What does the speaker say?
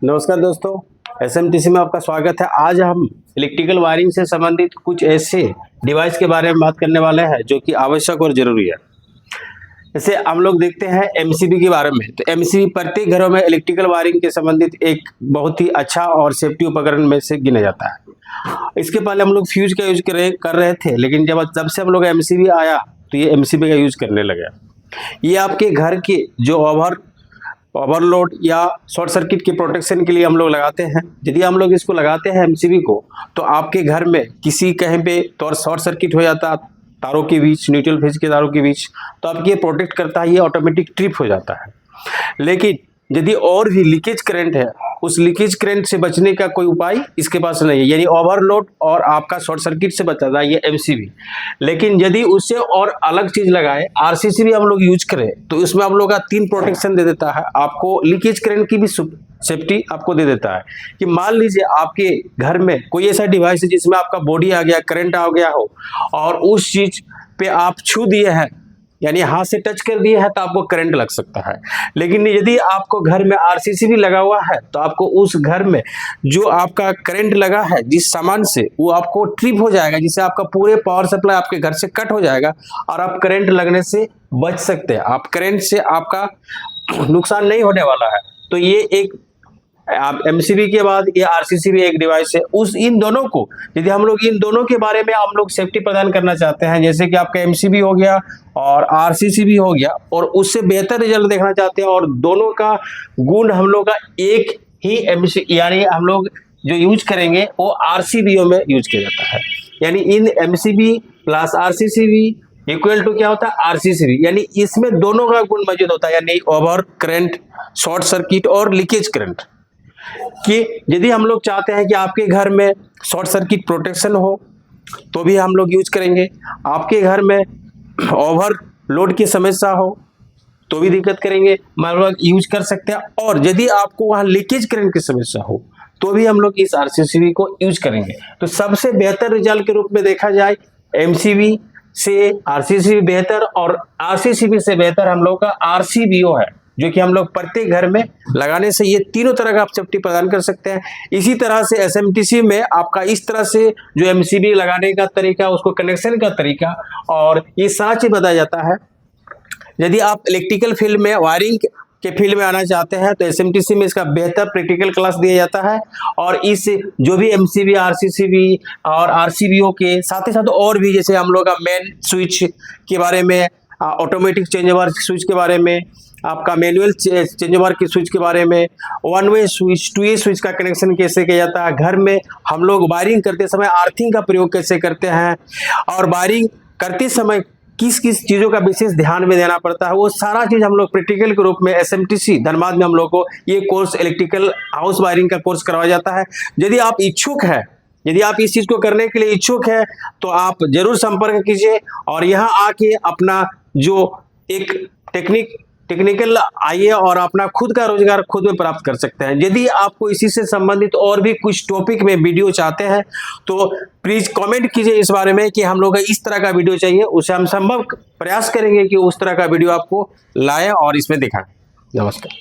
नमस्कार दोस्तों, एसएमटीसी में आपका स्वागत है। आज हम इलेक्ट्रिकल वायरिंग से संबंधित कुछ ऐसे डिवाइस के बारे में बात करने वाले हैं जो कि आवश्यक और जरूरी है। जैसे हम लोग देखते हैं एमसीबी के बारे में, तो एमसीबी प्रत्येक घरों में इलेक्ट्रिकल वायरिंग के संबंधित एक बहुत ही अच्छा और सेफ्टी उपकरण में से गिना जाता है। इसके पहले हम लोग फ्यूज का यूज कर रहे थे, लेकिन जब से हम लोग एमसीबी आया तो ये एमसीबी का यूज करने लगे। ये आपके घर के जो ओवरलोड या शॉर्ट सर्किट के प्रोटेक्शन के लिए हम लोग लगाते हैं। यदि हम लोग इसको लगाते हैं एमसीबी को, तो आपके घर में किसी कहीं पे तो शॉर्ट सर्किट हो जाता तारों के बीच, न्यूट्रल फेज के तारों के बीच, तो आपकी ये प्रोटेक्ट करता है, ये ऑटोमेटिक ट्रिप हो जाता है। लेकिन यदि और भी लीकेज करंट है, उस लीकेज करंट से बचने का कोई उपाय इसके पास नहीं है, यानी ओवरलोड और आपका शॉर्ट सर्किट से बचाता है ये एमसीबी। लेकिन यदि उससे और अलग चीज लगाए, आरसीसी भी हम लोग यूज करें, तो इसमें हम लोग का 3 प्रोटेक्शन दे देता है। आपको लीकेज करंट की भी सेफ्टी आपको दे देता है कि मान लीजिए आपके घर में कोई ऐसा डिवाइस है जिसमें आपका बॉडी आ गया, करंट आ गया हो, और उस चीज पे आप छू दिए हैं, यानी हाथ से टच कर दिए हैं, तो आपको करंट लग सकता है। लेकिन यदि आपको घर में आरसीसी भी लगा हुआ है, तो आपको उस घर में जो आपका करंट लगा है जिस सामान से, वो आपको ट्रिप हो जाएगा, जिससे आपका पूरे पावर सप्लाई आपके घर से कट हो जाएगा और आप करंट लगने से बच सकते हैं। आप करंट से आपका नुकसान नहीं होने वाला है। तो ये एक एमसीबी के बाद ये आरसीसी भी एक डिवाइस है। इन दोनों को, यदि हम लोग इन दोनों के बारे में हम लोग सेफ्टी प्रदान करना चाहते हैं, जैसे कि आपका एमसीबी हो गया और आरसीसी भी हो गया, और उससे बेहतर रिजल्ट देखना चाहते हैं, और दोनों का गुण हम लोग का एक ही एमसीबी, यानी हम लोग जो यूज करेंगे वो आरसीबीओ में यूज किया जाता है। यानी इन MCB plus RCCB equal to क्या होता है, आरसीसीबी। यानी इसमें दोनों का गुण मौजूद होता है, यानी ओवर करंट, शॉर्ट सर्किट और लीकेज करंट। कि यदि हम लोग चाहते हैं कि आपके घर में शॉर्ट सर्किट प्रोटेक्शन हो, तो भी हम लोग यूज करेंगे। आपके घर में ओवरलोड की समस्या हो, तो भी दिक्कत करेंगे, मतलब यूज कर सकते हैं। और यदि आपको वहां लीकेज करंट की समस्या हो, तो भी हम लोग इस आरसीसीबी को यूज करेंगे। तो सबसे बेहतर रिजल्ट के रूप में देखा जाए, एमसीबी से आरसीसीबी बेहतर, और आरसीसीबी से बेहतर हम लोग का आरसीबीओ है, जो कि हम लोग प्रत्येक घर में लगाने से ये तीनों तरह का आप सेफ्टी प्रदान कर सकते हैं। इसी तरह से एसएमटीसी में आपका इस तरह से जो एमसीबी लगाने का तरीका, उसको कनेक्शन का तरीका, और ये सारा चीज बताया जाता है। यदि आप इलेक्ट्रिकल फील्ड में, वायरिंग के फील्ड में आना चाहते हैं, तो एसएमटीसी में इसका बेहतर प्रैक्टिकल क्लास दिया जाता है। और इस जो भी एमसीबी, आरसीसीबी और आरसीबीओ के साथ ही साथ और भी, जैसे हम लोग का मेन स्विच के बारे में, ऑटोमेटिक चेंज ओवर स्विच के बारे में, आपका मैनुअल चेंज ओवर की स्विच के बारे में, 1 वे स्विच, 2 वे स्विच का कनेक्शन कैसे किया जाता है, घर में हम लोग वायरिंग करते समय अर्थिंग का प्रयोग कैसे करते हैं, और वायरिंग करते समय किस किस चीज़ों का विशेष ध्यान में देना पड़ता है, वो सारा चीज़ हम लोग प्रैक्टिकल के रूप में एसएमटीसी धनबाद में हम लोग को ये कोर्स, इलेक्ट्रिकल हाउस वायरिंग का कोर्स करवाया जाता है। यदि आप इच्छुक हैं, यदि आप इस चीज़ को करने के लिए इच्छुक है, तो आप जरूर संपर्क कीजिए और यहाँ आके अपना जो एक टेक्निकल आइए और अपना खुद का रोजगार खुद में प्राप्त कर सकते हैं। यदि आपको इसी से संबंधित और भी कुछ टॉपिक में वीडियो चाहते हैं, तो प्लीज कमेंट कीजिए इस बारे में कि हम लोग को इस तरह का वीडियो चाहिए। उसे हम संभव प्रयास करेंगे कि उस तरह का वीडियो आपको लाएं और इसमें दिखाएं। नमस्कार।